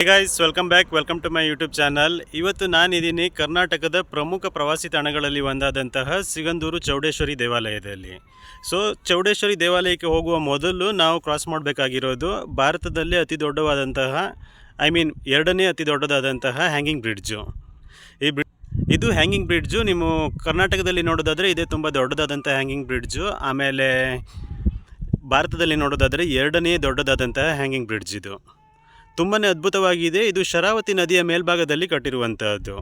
Hey guys, welcome to my YouTube channel. ಇವತ್ತು ನಾನಿದ್ದೀನಿ ಕರ್ನಾಟಕದ ಪ್ರಮುಖ ಪ್ರವಾಸಿ ತಾಣಗಳಲ್ಲಿ ಒಂದಾದಂತಹ ಸಿಗಂದೂರು ಚೌಡೇಶ್ವರಿ ದೇವಾಲಯದಲ್ಲಿ. ಸೊ ಚೌಡೇಶ್ವರಿ ದೇವಾಲಯಕ್ಕೆ ಹೋಗುವ ಮೊದಲು ನಾವು ಕ್ರಾಸ್ ಮಾಡಬೇಕಾಗಿರೋದು ಭಾರತದಲ್ಲಿ ಅತಿ ದೊಡ್ಡವಾದಂತಹ ಎರಡನೇ ಅತಿ ದೊಡ್ಡದಾದಂತಹ ಹ್ಯಾಂಗಿಂಗ್ ಬ್ರಿಡ್ಜು. ಇದು ಹ್ಯಾಂಗಿಂಗ್ ಬ್ರಿಡ್ಜು ನೀವು ಕರ್ನಾಟಕದಲ್ಲಿ ನೋಡೋದಾದರೆ ಇದೇ ತುಂಬ ದೊಡ್ಡದಾದಂಥ ಹ್ಯಾಂಗಿಂಗ್ ಬ್ರಿಡ್ಜು. ಆಮೇಲೆ ಭಾರತದಲ್ಲಿ ನೋಡೋದಾದರೆ ಎರಡನೇ ದೊಡ್ಡದಾದಂತಹ ಹ್ಯಾಂಗಿಂಗ್ ಬ್ರಿಡ್ಜ್ ಇದು. ತುಂಬಾ ಅದ್ಭುತವಾಗಿದೆ. ಇದು ಶರಾವತಿ ನದಿಯ ಮೇಲ್ಭಾಗದಲ್ಲಿ ಕಟ್ಟಿರುವಂತಹದ್ದು.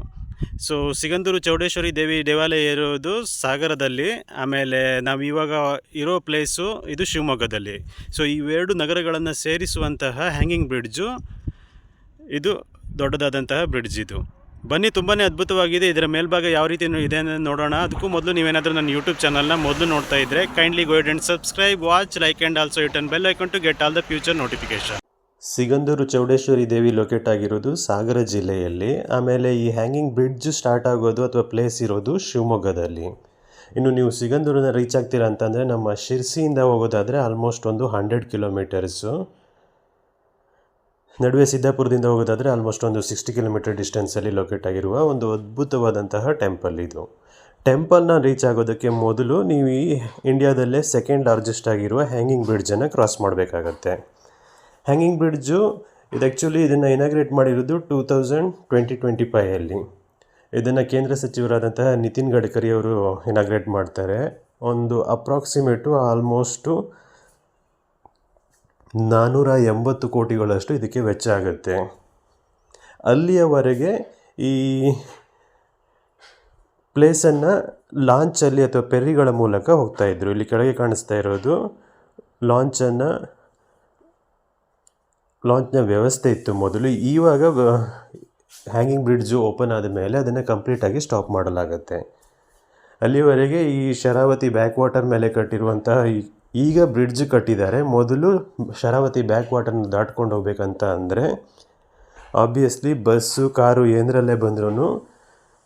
ಸೊ ಸಿಗಂದೂರು ಚೌಡೇಶ್ವರಿ ದೇವಾಲಯ ಇರೋದು ಸಾಗರದಲ್ಲಿ, ಆಮೇಲೆ ನಾವು ಇವಾಗ ಇರೋ ಪ್ಲೇಸು ಇದು ಶಿವಮೊಗ್ಗದಲ್ಲಿ. ಸೊ ಇವೆರಡು ನಗರಗಳನ್ನು ಸೇರಿಸುವಂತಹ ಹ್ಯಾಂಗಿಂಗ್ ಬ್ರಿಡ್ಜು ಇದು ದೊಡ್ಡದಾದಂತಹ ಬ್ರಿಡ್ಜ್ ಇದು. ಬನ್ನಿ, ತುಂಬಾ ಅದ್ಭುತವಾಗಿದೆ. ಇದರ ಮೇಲ್ಭಾಗ ಯಾವ ರೀತಿ ಇದೆ ಅಂತ ನೋಡೋಣ. ಅದಕ್ಕೂ ಮೊದಲು ನೀವೇನಾದರೂ ನನ್ನ ಯೂಟ್ಯೂಬ್ ಚಾನಲ್ನ ಮೊದಲು ನೋಡ್ತಾ ಇದ್ದರೆ kindly go ahead and subscribe, watch, like and also hit on bell icon to get all the future notification. Sigandur Chowdeshwari Devi locate ಆಗಿರೋದು ಸಾಗರ ಜಿಲ್ಲೆಯಲ್ಲಿ. ಆಮೇಲೆ ಈ ಹ್ಯಾಂಗಿಂಗ್ ಬ್ರಿಡ್ಜ್ ಸ್ಟಾರ್ಟ್ ಆಗೋದು ಅಥವಾ ಪ್ಲೇಸ್ ಇರೋದು ಶಿವಮೊಗ್ಗದಲ್ಲಿ. ಇನ್ನು ನೀವು ಸಿಗಂದೂರನ್ನ ರೀಚ್ ಆಗ್ತೀರಾ ಅಂತಂದರೆ ನಮ್ಮ ಶಿರ್ಸಿಯಿಂದ ಹೋಗೋದಾದರೆ ಆಲ್ಮೋಸ್ಟ್ ಒಂದು 100 ಕಿಲೋಮೀಟರ್ಸು. ನಡುವೆ ಸಿದ್ದಾಪುರದಿಂದ ಹೋಗೋದಾದರೆ ಆಲ್ಮೋಸ್ಟ್ ಒಂದು 60 ಕಿಲೋಮೀಟರ್ ಡಿಸ್ಟೆನ್ಸಲ್ಲಿ ಲೊಕೇಟ್ ಆಗಿರುವ ಒಂದು ಅದ್ಭುತವಾದಂತಹ ಟೆಂಪಲ್ ಇದು. ಟೆಂಪಲ್ನ ರೀಚ್ ಆಗೋದಕ್ಕೆ ಮೊದಲು ನೀವು ಈ ಇಂಡಿಯಾದಲ್ಲೇ ಸೆಕೆಂಡ್ ಲಾರ್ಜೆಸ್ಟ್ ಆಗಿರುವ ಹ್ಯಾಂಗಿಂಗ್ ಬ್ರಿಡ್ಜನ್ನು ಕ್ರಾಸ್ ಮಾಡಬೇಕಾಗತ್ತೆ. ಹ್ಯಾಂಗಿಂಗ್ ಬ್ರಿಡ್ಜು ಇದು ಆ್ಯಕ್ಚುಲಿ ಇದನ್ನು ಇನಾಗ್ರೇಟ್ ಮಾಡಿರೋದು 2025 ಇದನ್ನು ಕೇಂದ್ರ ಸಚಿವರಾದಂತಹ ನಿತಿನ್ ಗಡ್ಕರಿ ಅವರು ಇನಾಗ್ರೇಟ್ ಮಾಡ್ತಾರೆ. ಒಂದು ಅಪ್ರಾಕ್ಸಿಮೇಟು ಆಲ್ಮೋಸ್ಟು 480 ಕೋಟಿಗಳಷ್ಟು ಇದಕ್ಕೆ ವೆಚ್ಚ ಆಗುತ್ತೆ. ಅಲ್ಲಿಯವರೆಗೆ ಈ ಪ್ಲೇಸನ್ನು ಲಾಂಚಲ್ಲಿ ಅಥವಾ ಪೆರಿಗಳ ಮೂಲಕ ಹೋಗ್ತಾಯಿದ್ರು. ಇಲ್ಲಿ ಕೆಳಗೆ ಕಾಣಿಸ್ತಾ ಇರೋದು ಲಾಂಚ್ನ ವ್ಯವಸ್ಥೆ ಇತ್ತು ಮೊದಲು. ಇವಾಗ ಹ್ಯಾಂಗಿಂಗ್ ಬ್ರಿಡ್ಜು ಓಪನ್ ಆದ ಮೇಲೆ ಅದನ್ನು ಕಂಪ್ಲೀಟಾಗಿ ಸ್ಟಾಪ್ ಮಾಡಲಾಗುತ್ತೆ. ಅಲ್ಲಿವರೆಗೆ ಈ ಶರಾವತಿ ಬ್ಯಾಕ್ ವಾಟರ್ ಮೇಲೆ ಕಟ್ಟಿರುವಂತಹ ಈಗ ಬ್ರಿಡ್ಜ್ ಕಟ್ಟಿದ್ದಾರೆ. ಮೊದಲು ಶರಾವತಿ ಬ್ಯಾಕ್ ವಾಟರ್ನ ದಾಟ್ಕೊಂಡು ಹೋಗ್ಬೇಕಂತ ಅಂದರೆ ಆಬ್ವಿಯಸ್ಲಿ ಬಸ್ಸು, ಕಾರು ಏನರಲ್ಲೇ ಬಂದ್ರೂ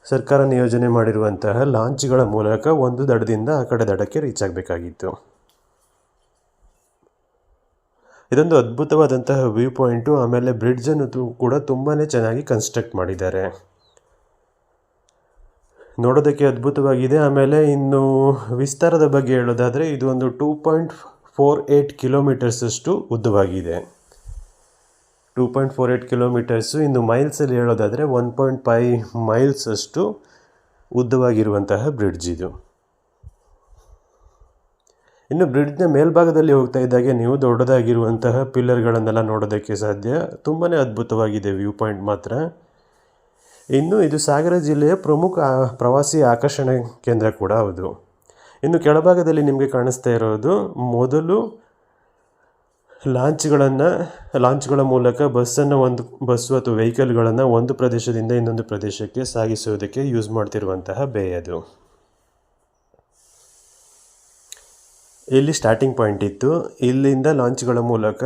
ಸರ್ಕಾರ ನಿಯೋಜನೆ ಮಾಡಿರುವಂತಹ ಲಾಂಚ್ಗಳ ಮೂಲಕ ಒಂದು ದಡದಿಂದ ಆ ಕಡೆ ದಡಕ್ಕೆ ರೀಚ್ ಆಗಬೇಕಾಗಿತ್ತು. ಇದೊಂದು ಅದ್ಭುತವಾದಂತಹ ವ್ಯೂ ಪಾಯಿಂಟು. ಆಮೇಲೆ ಬ್ರಿಡ್ಜನ್ನು ಕೂಡ ತುಂಬಾ ಚೆನ್ನಾಗಿ ಕನ್ಸ್ಟ್ರಕ್ಟ್ ಮಾಡಿದ್ದಾರೆ, ನೋಡೋದಕ್ಕೆ ಅದ್ಭುತವಾಗಿದೆ. ಆಮೇಲೆ ಇನ್ನು ವಿಸ್ತಾರದ ಬಗ್ಗೆ ಹೇಳೋದಾದರೆ ಇದು ಒಂದು 2.48 ಕಿಲೋಮೀಟರ್ಸಷ್ಟು ಉದ್ದವಾಗಿದೆ. 2.48 ಕಿಲೋಮೀಟರ್ಸು. ಇನ್ನು ಮೈಲ್ಸಲ್ಲಿ ಹೇಳೋದಾದರೆ 1.5 ಮೈಲ್ಸ್ ಅಷ್ಟು ಉದ್ದವಾಗಿರುವಂತಹ ಬ್ರಿಡ್ಜ್ ಇದು. ಇನ್ನು ಬ್ರಿಡ್ಜ್ನ ಮೇಲ್ಭಾಗದಲ್ಲಿ ಹೋಗ್ತಾ ಇದ್ದಾಗೆ ನೀವು ದೊಡ್ಡದಾಗಿರುವಂತಹ ಪಿಲ್ಲರ್ಗಳನ್ನೆಲ್ಲ ನೋಡೋದಕ್ಕೆ ಸಾಧ್ಯ. ತುಂಬಾ ಅದ್ಭುತವಾಗಿದೆ ವ್ಯೂ ಪಾಯಿಂಟ್ ಮಾತ್ರ. ಇನ್ನು ಇದು ಸಾಗರ ಜಿಲ್ಲೆಯ ಪ್ರಮುಖ ಪ್ರವಾಸಿ ಆಕರ್ಷಣೆ ಕೇಂದ್ರ ಕೂಡ ಹೌದು. ಇನ್ನು ಕೆಳಭಾಗದಲ್ಲಿ ನಿಮಗೆ ಕಾಣಿಸ್ತಾ ಇರೋದು ಮೊದಲು ಲಾಂಚ್ಗಳ ಮೂಲಕ ಬಸ್ಸು ಅಥವಾ ವೆಹಿಕಲ್ಗಳನ್ನು ಒಂದು ಪ್ರದೇಶದಿಂದ ಇನ್ನೊಂದು ಪ್ರದೇಶಕ್ಕೆ ಸಾಗಿಸುವುದಕ್ಕೆ ಯೂಸ್ ಮಾಡ್ತಿರುವಂತಹ ಬೇ ಅದು. ಇಲ್ಲಿ ಸ್ಟಾರ್ಟಿಂಗ್ ಪಾಯಿಂಟ್ ಇತ್ತು. ಇಲ್ಲಿಂದ ಲಾಂಚ್ಗಳ ಮೂಲಕ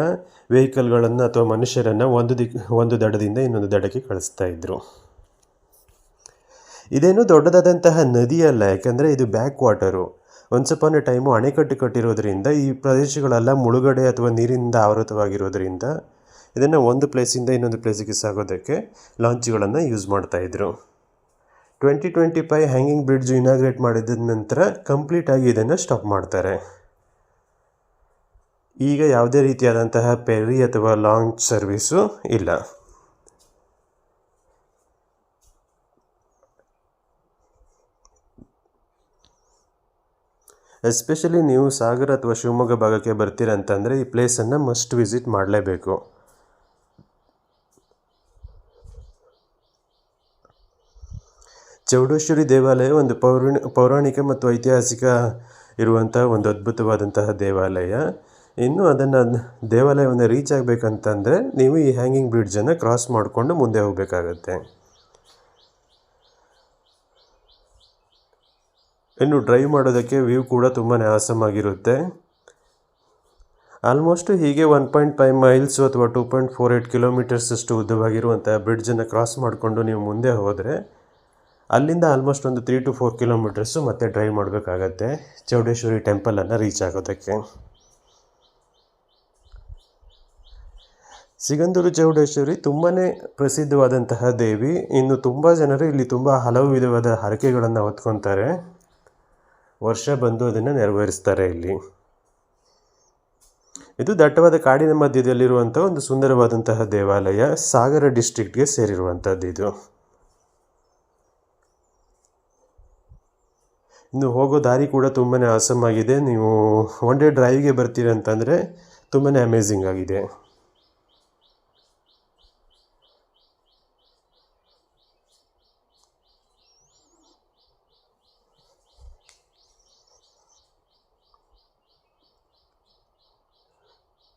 ವೆಹಿಕಲ್ಗಳನ್ನು ಅಥವಾ ಮನುಷ್ಯರನ್ನು ಒಂದು ದಡದಿಂದ ಇನ್ನೊಂದು ದಡಕ್ಕೆ ಕಳಿಸ್ತಾ ಇದ್ರು. ಇದೇನು ದೊಡ್ಡದಾದಂತಹ ನದಿಯಲ್ಲ, ಯಾಕಂದರೆ ಇದು back water. Once upon A time ಅಣೆಕಟ್ಟು ಕಟ್ಟಿರೋದ್ರಿಂದ ಈ ಪ್ರದೇಶಗಳೆಲ್ಲ ಮುಳುಗಡೆ ಅಥವಾ ನೀರಿನಿಂದ ಆವೃತವಾಗಿರೋದ್ರಿಂದ ಇದನ್ನು ಒಂದು ಪ್ಲೇಸಿಂದ ಇನ್ನೊಂದು ಪ್ಲೇಸಿಗೆ ಸಾಗೋದಕ್ಕೆ ಲಾಂಚ್ಗಳನ್ನು ಯೂಸ್ ಮಾಡ್ತಾಯಿದ್ರು. 2025 ಹ್ಯಾಂಗಿಂಗ್ ಬ್ರಿಡ್ಜ್ ಇನಾಗ್ರೇಟ್ ಮಾಡಿದ ನಂತರ ಕಂಪ್ಲೀಟಾಗಿ ಇದನ್ನು ಸ್ಟಾಪ್ ಮಾಡ್ತಾರೆ. ಈಗ ಯಾವುದೇ ರೀತಿಯಾದಂತಹ ಪೆರಿ ಅಥವಾ ಲಾಂಚ್ ಸರ್ವಿಸು ಇಲ್ಲ. ಎಸ್ಪೆಷಲಿ ನೀವು ಸಾಗರ ಅಥವಾ ಶಿವಮೊಗ್ಗ ಭಾಗಕ್ಕೆ ಬರ್ತೀರ ಅಂತಂದರೆ ಈ ಪ್ಲೇಸನ್ನು ಮಸ್ಟ್ ವಿಸಿಟ್ ಮಾಡಲೇಬೇಕು. ಚೌಡೇಶ್ವರಿ ದೇವಾಲಯ ಒಂದು ಪೌರಾಣಿಕ ಮತ್ತು ಐತಿಹಾಸಿಕ ಇರುವಂತಹ ಒಂದು ಅದ್ಭುತವಾದಂತಹ ದೇವಾಲಯ. ಇನ್ನು ದೇವಾಲಯವನ್ನು ರೀಚ್ ಆಗಬೇಕಂತಂದರೆ ನೀವು ಈ ಹ್ಯಾಂಗಿಂಗ್ ಬ್ರಿಡ್ಜನ್ನು ಕ್ರಾಸ್ ಮಾಡಿಕೊಂಡು ಮುಂದೆ ಹೋಗಬೇಕಾಗತ್ತೆ. ಇನ್ನು ಡ್ರೈವ್ ಮಾಡೋದಕ್ಕೆ ವ್ಯೂ ಕೂಡ ತುಂಬಾ ಆಸಮ್ ಆಗಿರುತ್ತೆ. ಆಲ್ಮೋಸ್ಟ್ ಹೀಗೆ 1.5 ಮೈಲ್ಸು ಅಥವಾ 2.48 ಕಿಲೋಮೀಟರ್ಸ್ ಅಷ್ಟು ಉದ್ದವಾಗಿರುವಂತಹ ಬ್ರಿಡ್ಜನ್ನು ಕ್ರಾಸ್ ಮಾಡಿಕೊಂಡು ನೀವು ಮುಂದೆ ಹೋದರೆ ಅಲ್ಲಿಂದ ಆಲ್ಮೋಸ್ಟ್ ಒಂದು 3 to 4 ಕಿಲೋಮೀಟರ್ಸು ಮತ್ತೆ ಡ್ರೈವ್ ಮಾಡಬೇಕಾಗತ್ತೆ ಚೌಡೇಶ್ವರಿ ಟೆಂಪಲನ್ನು ರೀಚ್ ಆಗೋದಕ್ಕೆ. ಸಿಗಂದೂರು ಚೌಡೇಶ್ವರಿ ತುಂಬಾ ಪ್ರಸಿದ್ಧವಾದಂತಹ ದೇವಿ. ಇನ್ನು ತುಂಬ ಜನರು ಇಲ್ಲಿ ತುಂಬ ಹಲವು ವಿಧವಾದ ಹರಕೆಗಳನ್ನು ಹೊತ್ಕೊತಾರೆ. ವರ್ಷ ಬಂದು ಅದನ್ನು ನೆರವೇರಿಸ್ತಾರೆ ಇಲ್ಲಿ. ಇದು ದಟ್ಟವಾದ ಕಾಡಿನ ಮಧ್ಯದಲ್ಲಿರುವಂಥ ಒಂದು ಸುಂದರವಾದಂತಹ ದೇವಾಲಯ. ಸಾಗರ ಡಿಸ್ಟ್ರಿಕ್ಟ್ಗೆ ಸೇರಿರುವಂಥದ್ದು ಇದು. ಇನ್ನು ಹೋಗೋ ದಾರಿ ಕೂಡ ತುಂಬಾ ಆಸಮ್ ಆಗಿದೆ. ನೀವು ಒನ್ ಡೇ ಡ್ರೈವ್ಗೆ ಬರ್ತೀರ ಅಂತಂದರೆ ತುಂಬಾ ಅಮೇಝಿಂಗ್ ಆಗಿದೆ.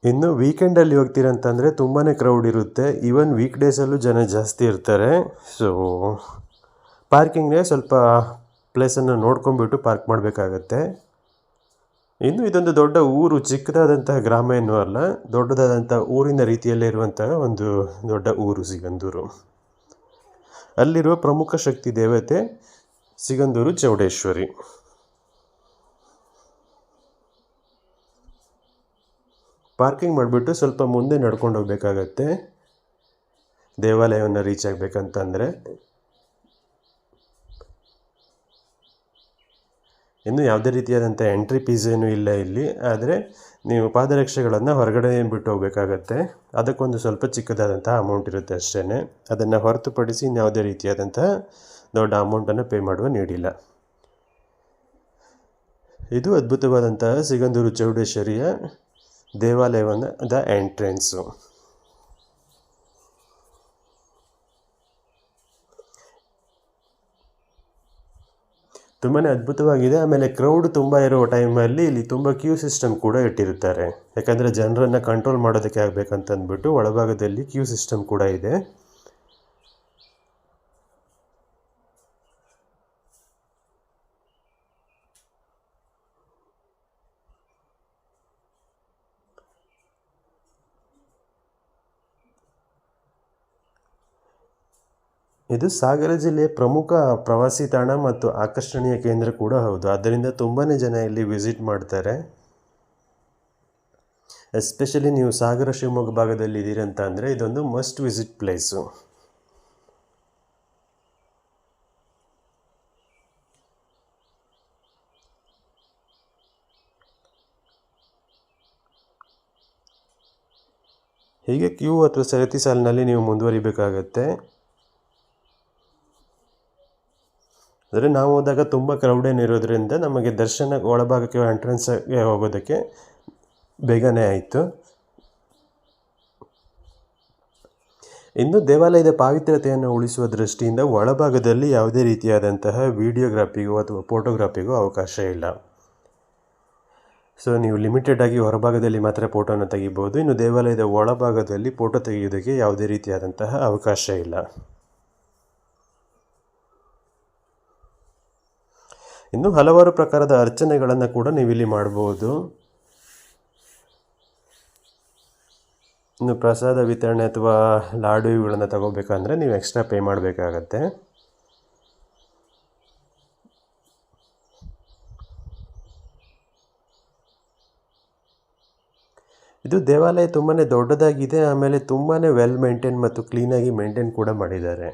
ಇನ್ನು ವೀಕೆಂಡಲ್ಲಿ ಹೋಗ್ತೀರಂತಂದರೆ ತುಂಬಾ ಕ್ರೌಡ್ ಇರುತ್ತೆ. ಈವನ್ ವೀಕ್ ಡೇಸಲ್ಲೂ ಜನ ಜಾಸ್ತಿ ಇರ್ತಾರೆ. ಸೊ ಪಾರ್ಕಿಂಗ್ಗೆ ಸ್ವಲ್ಪ ಪ್ಲೇಸನ್ನು ನೋಡ್ಕೊಂಬಿಟ್ಟು ಪಾರ್ಕ್ ಮಾಡಬೇಕಾಗತ್ತೆ. ಇನ್ನು ಇದೊಂದು ದೊಡ್ಡ ಊರು, ಚಿಕ್ಕದಾದಂತಹ ಗ್ರಾಮ ಏನೂ ಅಲ್ಲ, ದೊಡ್ಡದಾದಂಥ ಊರಿನ ರೀತಿಯಲ್ಲೇ ಇರುವಂತಹ ಒಂದು ದೊಡ್ಡ ಊರು ಸಿಗಂದೂರು. ಅಲ್ಲಿರುವ ಪ್ರಮುಖ ಶಕ್ತಿ ದೇವತೆ ಸಿಗಂದೂರು ಚೌಡೇಶ್ವರಿ. ಪಾರ್ಕಿಂಗ್ ಮಾಡಿಬಿಟ್ಟು ಸ್ವಲ್ಪ ಮುಂದೆ ನಡ್ಕೊಂಡು ಹೋಗ್ಬೇಕಾಗತ್ತೆ ದೇವಾಲಯವನ್ನು ರೀಚ್ ಆಗಬೇಕಂತಂದರೆ. ಇನ್ನು ಯಾವುದೇ ರೀತಿಯಾದಂಥ ಎಂಟ್ರಿ ಫೀಸ್ ಏನೂ ಇಲ್ಲ ಇಲ್ಲಿ. ಆದರೆ ನೀವು ಪಾದರಕ್ಷೆಗಳನ್ನು ಹೊರಗಡೆ ಬಿಟ್ಟು ಹೋಗಬೇಕಾಗತ್ತೆ. ಅದಕ್ಕೊಂದು ಸ್ವಲ್ಪ ಚಿಕ್ಕದಾದಂಥ ಅಮೌಂಟ್ ಇರುತ್ತೆ ಅಷ್ಟೇ. ಅದನ್ನು ಹೊರತುಪಡಿಸಿ ಯಾವುದೇ ರೀತಿಯಾದಂಥ ದೊಡ್ಡ ಅಮೌಂಟನ್ನು ಪೇ ಮಾಡುವ ನೀಡಿಲ್ಲ. ಇದು ಅದ್ಭುತವಾದಂತಹ ಸಿಗಂದೂರು ಚೌಡೇಶ್ವರಿಯ ದೇವಾಲಯದ ಎಂಟ್ರೆನ್ಸು. ತುಂಬಾ ಅದ್ಭುತವಾಗಿದೆ. ಆಮೇಲೆ ಕ್ರೌಡ್ ತುಂಬ ಇರೋ ಟೈಮಲ್ಲಿ ಇಲ್ಲಿ ತುಂಬ ಕ್ಯೂ ಸಿಸ್ಟಮ್ ಕೂಡ ಇಟ್ಟಿರ್ತಾರೆ. ಯಾಕಂದರೆ ಜನರನ್ನು ಕಂಟ್ರೋಲ್ ಮಾಡೋದಕ್ಕೆ ಆಗಬೇಕಂತಂದ್ಬಿಟ್ಟು ಒಳಭಾಗದಲ್ಲಿ ಕ್ಯೂ ಸಿಸ್ಟಮ್ ಕೂಡ ಇದೆ. ಇದು ಸಾಗರ ಜಿಲ್ಲೆಯ ಪ್ರಮುಖ ಪ್ರವಾಸಿ ತಾಣ ಮತ್ತು ಆಕರ್ಷಣೀಯ ಕೇಂದ್ರ ಕೂಡ ಹೌದು. ಆದ್ದರಿಂದ ತುಂಬಾ ಜನ ಇಲ್ಲಿ ವಿಸಿಟ್ ಮಾಡ್ತಾರೆ. ಎಸ್ಪೆಷಲಿ ನೀವು ಸಾಗರ ಶಿವಮೊಗ್ಗ ಭಾಗದಲ್ಲಿ ಇದ್ದೀರಂತ ಅಂದರೆ ಇದೊಂದು ಮಸ್ಟ್ ವಿಸಿಟ್ ಪ್ಲೇಸು. ಹೀಗೆ ಕ್ಯೂ ಅಥವಾ ಸರತಿ ಸಾಲಿನಲ್ಲಿ ನೀವು ಮುಂದುವರಿಬೇಕಾಗತ್ತೆ. ಅಂದರೆ ನಾವು ಹೋದಾಗ ತುಂಬ ಕ್ರೌಡ್ ಏನಿರೋದ್ರಿಂದ ನಮಗೆ ದರ್ಶನ ಒಳಭಾಗಕ್ಕೆ ಎಂಟ್ರೆನ್ಸ್ಗೆ ಹೋಗೋದಕ್ಕೆ ಬೇಗನೆ ಆಯಿತು. ಇನ್ನು ದೇವಾಲಯದ ಪಾವಿತ್ರ್ಯತೆಯನ್ನು ಉಳಿಸುವ ದೃಷ್ಟಿಯಿಂದ ಒಳಭಾಗದಲ್ಲಿ ಯಾವುದೇ ರೀತಿಯಾದಂತಹ ವಿಡಿಯೋಗ್ರಾಫಿಗೂ ಅಥವಾ ಫೋಟೋಗ್ರಾಫಿಗೂ ಅವಕಾಶ ಇಲ್ಲ. ಸೊ ನೀವು ಲಿಮಿಟೆಡ್ ಆಗಿ ಹೊರಭಾಗದಲ್ಲಿ ಮಾತ್ರ ಫೋಟೋನ ತೆಗಿಬೋದು. ಇನ್ನು ದೇವಾಲಯದ ಒಳಭಾಗದಲ್ಲಿ ಫೋಟೋ ತೆಗೆಯೋದಕ್ಕೆ ಯಾವುದೇ ರೀತಿಯಾದಂತಹ ಅವಕಾಶ ಇಲ್ಲ. ಇನ್ನು ಹಲವಾರು ಪ್ರಕಾರದ ಅರ್ಚನೆಗಳನ್ನು ಕೂಡ ನೀವಿಲ್ಲಿ ಮಾಡ್ಬೋದು. ಇನ್ನು ಪ್ರಸಾದ ವಿತರಣೆ ಅಥವಾ ಲಾಡು ಇವುಗಳನ್ನು ತಗೋಬೇಕಂದ್ರೆ ನೀವು ಎಕ್ಸ್ಟ್ರಾ ಪೇ ಮಾಡಬೇಕಾಗತ್ತೆ. ಇದು ದೇವಾಲಯ ತುಂಬಾ ದೊಡ್ಡದಾಗಿದೆ. ಆಮೇಲೆ ತುಂಬಾ ವೆಲ್ ಮೇಂಟೈನ್ ಮತ್ತು ಕ್ಲೀನಾಗಿ ಮೇಂಟೈನ್ ಕೂಡ ಮಾಡಿದ್ದಾರೆ.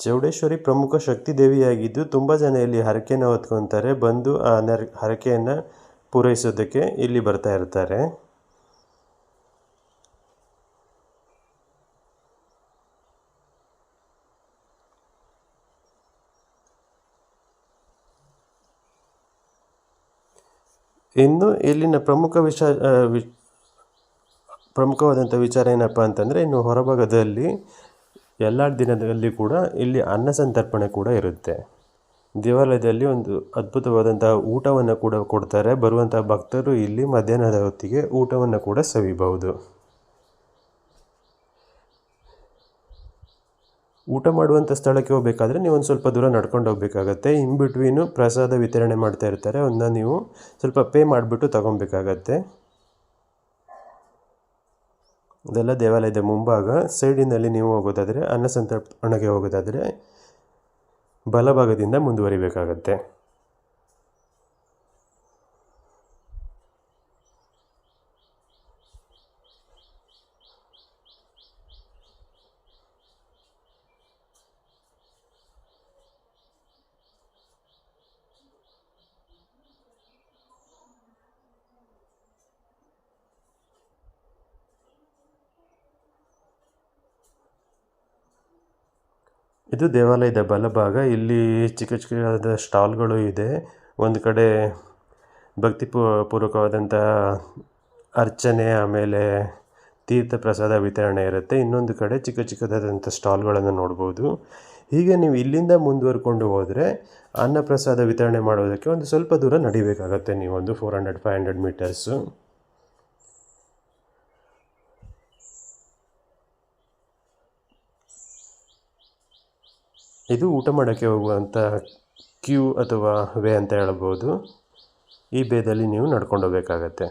ಚೌಡೇಶ್ವರಿ ಪ್ರಮುಖ ಶಕ್ತಿ ದೇವಿಯಾಗಿದ್ದು ತುಂಬ ಜನ ಇಲ್ಲಿ ಹರಕೆಯನ್ನು ಹೊತ್ಕೊತಾರೆ. ಬಂದು ಆ ಹರಕೆಯನ್ನು ಪೂರೈಸೋದಕ್ಕೆ ಇಲ್ಲಿ ಬರ್ತಾ ಇರ್ತಾರೆ. ಇನ್ನು ಇಲ್ಲಿನ ಪ್ರಮುಖವಾದಂಥ ವಿಚಾರ ಏನಪ್ಪ ಅಂತಂದರೆ, ಇನ್ನು ಹೊರಭಾಗದಲ್ಲಿ ಎಲ್ಲ ದಿನದಲ್ಲಿ ಕೂಡ ಇಲ್ಲಿ ಅನ್ನ ಸಂತರ್ಪಣೆ ಕೂಡ ಇರುತ್ತೆ. ದೇವಾಲಯದಲ್ಲಿ ಒಂದು ಅದ್ಭುತವಾದಂತಹ ಊಟವನ್ನು ಕೂಡ ಕೊಡ್ತಾರೆ. ಬರುವಂತಹ ಭಕ್ತರು ಇಲ್ಲಿ ಮಧ್ಯಾಹ್ನದ ಹೊತ್ತಿಗೆ ಊಟವನ್ನು ಕೂಡ ಸವಿಬಹುದು. ಊಟ ಮಾಡುವಂಥ ಸ್ಥಳಕ್ಕೆ ಹೋಗಬೇಕಾದ್ರೆ ನೀವು ಒಂದು ಸ್ವಲ್ಪ ದೂರ ನಡ್ಕೊಂಡು ಹೋಗಬೇಕಾಗತ್ತೆ. ಇನ್ ಬಿಟ್ವೀನು ಪ್ರಸಾದ ವಿತರಣೆ ಮಾಡ್ತಾ ಇರ್ತಾರೆ. ಅದನ್ನ ನೀವು ಸ್ವಲ್ಪ ಪೇ ಮಾಡಿಬಿಟ್ಟು ತಗೊಬೇಕಾಗತ್ತೆ. ಇದೆಲ್ಲ ದೇವಾಲಯದ ಮುಂಭಾಗ. ಸೈಡಿನಲ್ಲಿ ನೀವು ಹೋಗೋದಾದರೆ ಅನ್ನಸಂತರ್ಪಣೆಗೆ ಹೋಗೋದಾದರೆ ಬಲಭಾಗದಿಂದ ಮುಂದುವರಿಬೇಕಾಗತ್ತೆ. ಇದು ದೇವಾಲಯದ ಬಲಭಾಗ. ಇಲ್ಲಿ ಚಿಕ್ಕ ಚಿಕ್ಕದಾದ ಸ್ಟಾಲ್ಗಳು ಇದೆ. ಒಂದು ಕಡೆ ಪೂರ್ವಕವಾದಂತಹ ಅರ್ಚನೆ, ಆಮೇಲೆ ತೀರ್ಥ ಪ್ರಸಾದ ವಿತರಣೆ ಇರುತ್ತೆ. ಇನ್ನೊಂದು ಕಡೆ ಚಿಕ್ಕ ಚಿಕ್ಕದಾದಂಥ ಸ್ಟಾಲ್ಗಳನ್ನು ನೋಡ್ಬೋದು. ಹೀಗೆ ನೀವು ಇಲ್ಲಿಂದ ಮುಂದುವರ್ಕೊಂಡು ಹೋದರೆ ಅನ್ನಪ್ರಸಾದ ವಿತರಣೆ ಮಾಡೋದಕ್ಕೆ ಒಂದು ಸ್ವಲ್ಪ ದೂರ ನಡಿಬೇಕಾಗತ್ತೆ, ನೀವೊಂದು 400-500 ಮೀಟರ್ಸು. ಇದು ಊಟ ಮಾಡೋಕ್ಕೆ ಹೋಗುವಂಥ ಕ್ಯೂ ಅಥವಾ ವೇ ಅಂತ ಹೇಳ್ಬೋದು. ಈ ಬೇದಲ್ಲಿ ನೀವು ನಡ್ಕೊಂಡು ಹೋಗಬೇಕಾಗತ್ತೆ.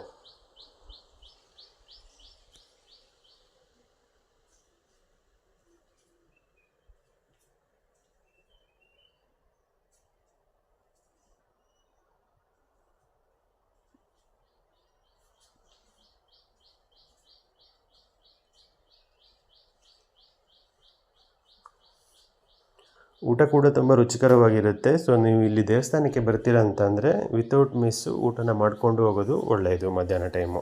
ಊಟ ಕೂಡ ತುಂಬ ರುಚಿಕರವಾಗಿರುತ್ತೆ. ಸೊ ನೀವು ಇಲ್ಲಿ ದೇವಸ್ಥಾನಕ್ಕೆ ಬರ್ತೀರ ಅಂತಂದರೆ ವಿತೌಟ್ ಮಿಸ್ಸು ಊಟನ ಮಾಡಿಕೊಂಡು ಹೋಗೋದು ಒಳ್ಳೆಯದು ಮಧ್ಯಾಹ್ನ ಟೈಮು.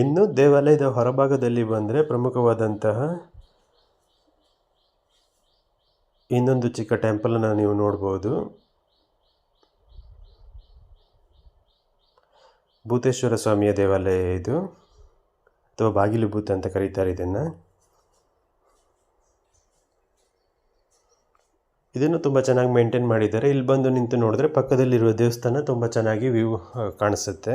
ಇನ್ನು ದೇವಾಲಯದ ಹೊರಭಾಗದಲ್ಲಿ ಬಂದರೆ ಪ್ರಮುಖವಾದಂತಹ ಇನ್ನೊಂದು ಚಿಕ್ಕ ಟೆಂಪಲನ್ನು ನೀವು ನೋಡ್ಬೋದು. ಭೂತೇಶ್ವರ ಸ್ವಾಮಿಯ ದೇವಾಲಯ ಇದು, ಅಥವಾ ಬಾಗಿಲು ಭೂತ ಅಂತ ಕರೀತಾರೆ ಇದನ್ನು ತುಂಬ ಚೆನ್ನಾಗಿ ಮೇಂಟೈನ್ ಮಾಡಿದ್ದಾರೆ. ಇಲ್ಲಿ ಬಂದು ನಿಂತು ನೋಡಿದ್ರೆ ಪಕ್ಕದಲ್ಲಿರುವ ದೇವಸ್ಥಾನ ತುಂಬ ಚೆನ್ನಾಗಿ ವ್ಯೂ ಕಾಣಿಸುತ್ತೆ.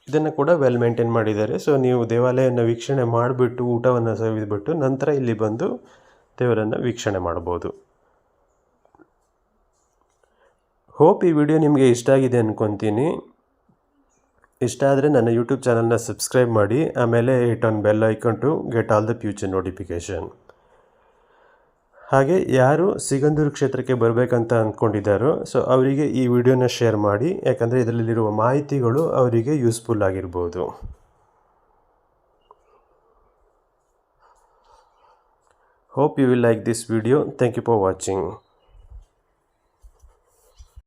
ಇದನ್ನು ಕೂಡ ವೆಲ್ ಮೇಂಟೈನ್ ಮಾಡಿದ್ದಾರೆ. ಸೊ ನೀವು ದೇವಾಲಯವನ್ನು ವೀಕ್ಷಣೆ ಮಾಡಿಬಿಟ್ಟು ಊಟವನ್ನು ಸವಿದ್ಬಿಟ್ಟು ನಂತರ ಇಲ್ಲಿ ಬಂದು ದೇವರನ್ನು ವೀಕ್ಷಣೆ ಮಾಡ್ಬೋದು. ಹೋಪ್ ಈ ವಿಡಿಯೋ ನಿಮಗೆ ಇಷ್ಟ ಆಗಿದೆ ಅಂದ್ಕೊತೀನಿ. ಇಷ್ಟ ಆದರೆ ನನ್ನ ಯೂಟ್ಯೂಬ್ ಚಾನಲ್ನ ಸಬ್ಸ್ಕ್ರೈಬ್ ಮಾಡಿ, ಆಮೇಲೆ hit on bell icon to get all the future notification. ಹಾಗೆ ಯಾರು ಸಿಗಂದೂರು ಕ್ಷೇತ್ರಕ್ಕೆ ಬರಬೇಕಂತ ಅಂದ್ಕೊಂಡಿದ್ದಾರೋ ಸೊ ಅವರಿಗೆ ಈ ವಿಡಿಯೋನ ಶೇರ್ ಮಾಡಿ, ಯಾಕಂದರೆ ಇದರಲ್ಲಿರುವ ಮಾಹಿತಿಗಳು ಅವರಿಗೆ ಯೂಸ್ಫುಲ್ ಆಗಿರ್ಬೋದು. Hope you will like this video. Thank you for watching.